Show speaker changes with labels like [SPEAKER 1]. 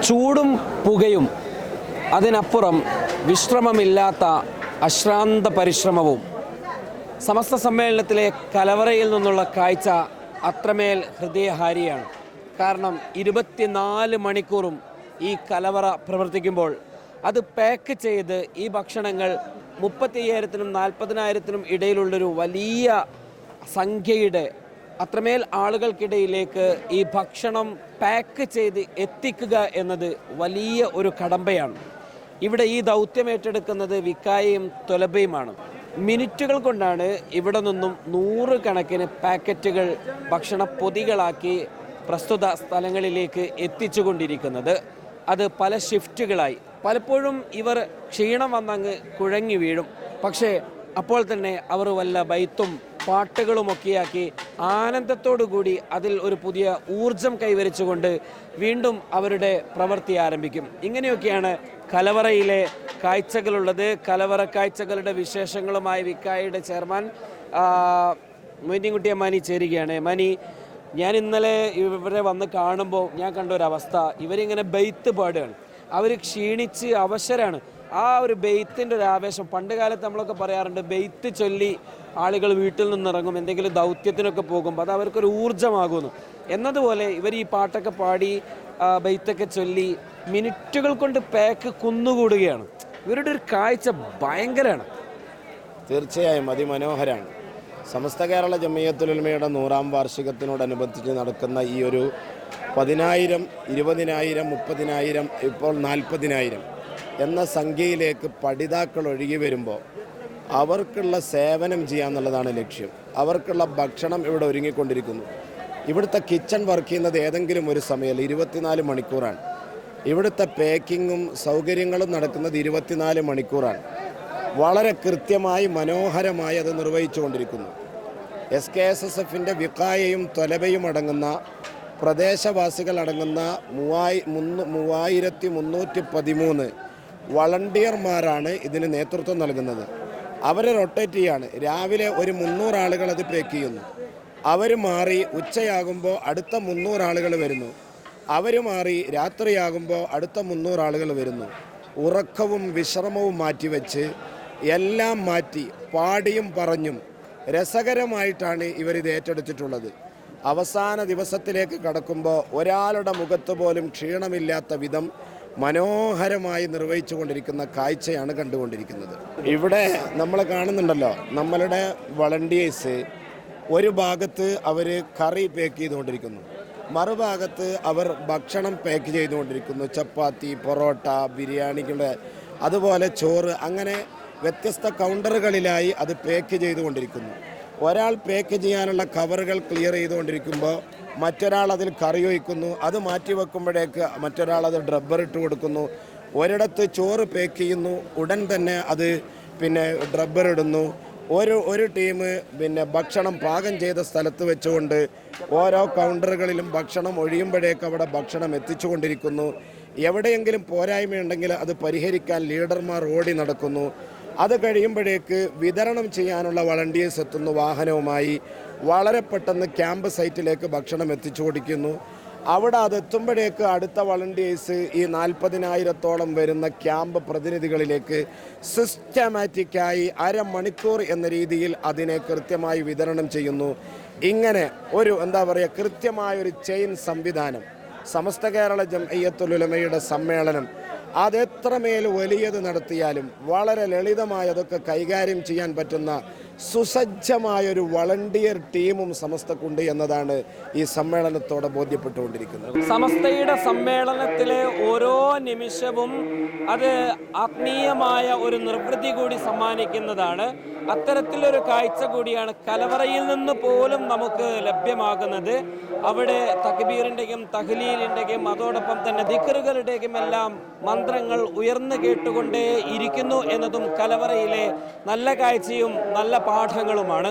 [SPEAKER 1] ചൂടും പുകയും അതിനപ്പുറം വിശ്രമമില്ലാത്ത അശ്രാന്ത പരിശ്രമവും സമസ്ത സമ്മേളനത്തിലെ കലവറയിൽ നിന്നുള്ള കാഴ്ച അത്രമേൽ ഹൃദയഹാരിയാണ്. കാരണം 24 മണിക്കൂറും ഈ കലവറ പ്രവർത്തിക്കുമ്പോൾ അത് പാക്ക് ചെയ്ത് ഈ ഭക്ഷണങ്ങൾ 35,000-നും 40,000-നും ഇടയിലുള്ളൊരു വലിയ സംഖ്യയുടെ അത്രമേൽ ആളുകൾക്കിടയിലേക്ക് ഈ ഭക്ഷണം പാക്ക് ചെയ്ത് എത്തിക്കുക എന്നത് വലിയ ഒരു കടമ്പയാണ്. ഇവിടെ ഈ ദൗത്യം ഏറ്റെടുക്കുന്നത് വിക്കായയും തൊലബയുമാണ്. മിനിറ്റുകൾ കൊണ്ടാണ് ഇവിടെ നിന്നും 100 കണക്കിന് പാക്കറ്റുകൾ ഭക്ഷണ പൊതികളാക്കി പ്രസ്തുത സ്ഥലങ്ങളിലേക്ക് എത്തിച്ചുകൊണ്ടിരിക്കുന്നത്. അത് പല ഷിഫ്റ്റുകളായി. പലപ്പോഴും ഇവർ ക്ഷീണം വന്നങ്ങ് കുഴങ്ങി വീഴും. പക്ഷേ അപ്പോൾ തന്നെ അവർ വല്ല ബൈത്തും പാട്ടുകളുമൊക്കെയാക്കി ആനന്ദത്തോടു കൂടി അതിൽ ഒരു പുതിയ ഊർജം കൈവരിച്ചുകൊണ്ട് വീണ്ടും അവരുടെ പ്രവൃത്തി ആരംഭിക്കും. ഇങ്ങനെയൊക്കെയാണ് കലവറയിലെ കാഴ്ചകളുള്ളത്. കലവറ കാഴ്ചകളുടെ വിശേഷങ്ങളുമായി വിക്കായുടെ ചെയർമാൻ മൊയ്തീൻകുട്ടി അമ്മാനി ചേരുകയാണ്. മാനി, ഞാൻ ഇന്നലെ ഇവരെ വന്ന് കാണുമ്പോൾ ഞാൻ കണ്ട ഒരവസ്ഥ, ഇവരിങ്ങനെ ബെയ്ത്ത് പാടുകയാണ്. അവർ ക്ഷീണിച്ച് അവശരാണ്. ആ ഒരു ബെയ്ത്തിൻ്റെ ഒരു ആവേശം, പണ്ട് കാലത്ത് നമ്മളൊക്കെ പറയാറുണ്ട്, ബെയ്ത്ത് ചൊല്ലി ആളുകൾ വീട്ടിൽ നിന്നിറങ്ങും എന്തെങ്കിലും ദൗത്യത്തിനൊക്കെ പോകുമ്പോൾ, അത് അവർക്കൊരു ഊർജ്ജമാകുന്നു എന്നതുപോലെ ഇവർ ഈ പാട്ടൊക്കെ പാടി ബെയ്ത്തൊക്കെ ചൊല്ലി മിനിറ്റുകൾ കൊണ്ട് പാക്ക് കുന്നുകൂടുകയാണ്. ഇവരുടെ ഒരു കാഴ്ച ഭയങ്കരമാണ്.
[SPEAKER 2] തീർച്ചയായും അതിമനോഹരമാണ്. സമസ്ത കേരള ജമിയത്തുൽ ഉലമയുടെ 100ാം വാർഷികത്തിനോടനുബന്ധിച്ച് നടക്കുന്ന ഈ ഒരു 10,000, 20,000, 30,000, ഇപ്പോൾ 40,000 എന്ന സംഖ്യയിലേക്ക് പഠിതാക്കൾ ഒഴുകി വരുമ്പോൾ അവർക്കുള്ള സേവനം ചെയ്യാന്നുള്ളതാണ് ലക്ഷ്യം. അവർക്കുള്ള ഭക്ഷണം ഇവിടെ ഒരുങ്ങിക്കൊണ്ടിരിക്കുന്നു. ഇവിടുത്തെ കിച്ചൺ വർക്ക് ചെയ്യുന്നത് ഏതെങ്കിലും ഒരു സമയം 24 മണിക്കൂറാണ്. ഇവിടുത്തെ പാക്കിങ്ങും സൗകര്യങ്ങളും നടക്കുന്നത് 24 മണിക്കൂറാണ്. വളരെ കൃത്യമായി മനോഹരമായി അത് നിർവഹിച്ചുകൊണ്ടിരിക്കുന്നു. SKSSFൻ്റെ വിക്കായയും തൊലബയും അടങ്ങുന്ന പ്രദേശവാസികൾ അടങ്ങുന്ന 3313 വളണ്ടിയർമാരാണ് ഇതിന് നേതൃത്വം നൽകുന്നത്. അവരെ റൊട്ടേറ്റ് ചെയ്യാണ്. രാവിലെ ഒരു 300 ആളുകൾ അത് പാക്ക് ചെയ്യുന്നു. അവർ മാറി ഉച്ചയാകുമ്പോൾ അടുത്ത 300 ആളുകൾ വരുന്നു. അവർ മാറി രാത്രിയാകുമ്പോൾ അടുത്ത 300 ആളുകൾ വരുന്നു. ഉറക്കവും വിശ്രമവും മാറ്റിവെച്ച് എല്ലാം മാറ്റി പാടിയും പറഞ്ഞും രസകരമായിട്ടാണ് ഇവരിത് ഏറ്റെടുത്തിട്ടുള്ളത്. അവസാന ദിവസത്തിലേക്ക് കടക്കുമ്പോൾ ഒരാളുടെ മുഖത്ത് പോലും ക്ഷീണമില്ലാത്ത വിധം മനോഹരമായി നിർവഹിച്ചു കൊണ്ടിരിക്കുന്ന കാഴ്ചയാണ് കണ്ടുകൊണ്ടിരിക്കുന്നത്. ഇവിടെ നമ്മൾ കാണുന്നുണ്ടല്ലോ, നമ്മളുടെ വളണ്ടിയേഴ്സ് ഒരു ഭാഗത്ത് അവർ കറി പാക്ക് ചെയ്തുകൊണ്ടിരിക്കുന്നു, മറുഭാഗത്ത് അവർ ഭക്ഷണം പാക്ക് ചെയ്തുകൊണ്ടിരിക്കുന്നു. ചപ്പാത്തി, പൊറോട്ട, ബിരിയാണികളുടെ അതുപോലെ ചോറ്, അങ്ങനെ വ്യത്യസ്ത കൗണ്ടറുകളിലായി അത് പാക്ക് ചെയ്തുകൊണ്ടിരിക്കുന്നു. ഒരാൾ പാക്ക് ചെയ്യാനുള്ള കവറുകൾ ക്ലിയർ ചെയ്തുകൊണ്ടിരിക്കുമ്പോൾ മറ്റൊരാൾ അതിൽ കറി ഒഴിക്കുന്നു. അത് മാറ്റി വെക്കുമ്പോഴേക്ക് മറ്റൊരാൾ അത് ഡ്രബ്ബർ ഇട്ട് കൊടുക്കുന്നു. ഒരിടത്ത് ചോറ് പാക്ക് ചെയ്യുന്നു, ഉടൻ തന്നെ അത് ഡ്രബ്ബർ ഇടുന്നു. ഒരു ടീം ഭക്ഷണം പാകം ചെയ്ത സ്ഥലത്ത് വെച്ചുകൊണ്ട് ഓരോ കൗണ്ടറുകളിലും ഭക്ഷണം ഒഴിയുമ്പോഴേക്ക് അവിടെ ഭക്ഷണം എത്തിച്ചുകൊണ്ടിരിക്കുന്നു. എവിടെയെങ്കിലും പോരായ്മയുണ്ടെങ്കിൽ അത് പരിഹരിക്കാൻ ലീഡർമാർ ഓടി നടക്കുന്നു. അത് കഴിയുമ്പോഴേക്ക് വിതരണം ചെയ്യാനുള്ള വളണ്ടിയേഴ്സ് എത്തുന്നു വാഹനവുമായി. വളരെ പെട്ടെന്ന് ക്യാമ്പ് സൈറ്റിലേക്ക് ഭക്ഷണം എത്തിച്ചു കൊടുക്കുന്നു. അവിടെ അതെത്തുമ്പോഴേക്ക് അടുത്ത വളണ്ടിയേഴ്സ് ഈ 40,000-ഓളം വരുന്ന ക്യാമ്പ് പ്രതിനിധികളിലേക്ക് സിസ്റ്റമാറ്റിക്കായി അരമണിക്കൂർ എന്ന രീതിയിൽ അതിനെ കൃത്യമായി വിതരണം ചെയ്യുന്നു. ഇങ്ങനെ ഒരു കൃത്യമായൊരു ചെയിൻ സംവിധാനം. സമസ്ത കേരള ജംഇയ്യത്തുൽ ഉലമയുടെ സമ്മേളനം അതെത്രമേൽ വലിയത് നടത്തിയാലും വളരെ ലളിതമായി അതൊക്കെ കൈകാര്യം ചെയ്യാൻ പറ്റുന്ന സുസജ്ജമായൊരു വളണ്ടിയർ ടീമും സമസ്തക്കുണ്ട് എന്നതാണ് ഈ സമ്മേളനത്തോടെ ബോധ്യപ്പെട്ടുകൊണ്ടിരിക്കുന്നത്.
[SPEAKER 1] സമസ്തയുടെ സമ്മേളനത്തിലെ ഓരോ നിമിഷവും അത് ആത്മീയമായ ഒരു നിർവൃത്തി കൂടി സമ്മാനിക്കുന്നതാണ്. അത്തരത്തിലൊരു കാഴ്ച കൂടിയാണ് കലവറയിൽ നിന്ന് പോലും നമുക്ക് ലഭ്യമാകുന്നത്. അവിടെ തക്ബീറിൻ്റെയും തഹ്ലീലിൻ്റെയും അതോടൊപ്പം തന്നെ ദിക്റുകളുടെയും എല്ലാം മന്ത്രങ്ങൾ ഉയർന്നു കേട്ടുകൊണ്ടേ ഇരിക്കുന്നു എന്നതും കലവറയിലെ നല്ല കാഴ്ചയും നല്ല പാഠങ്ങളുമാണ്.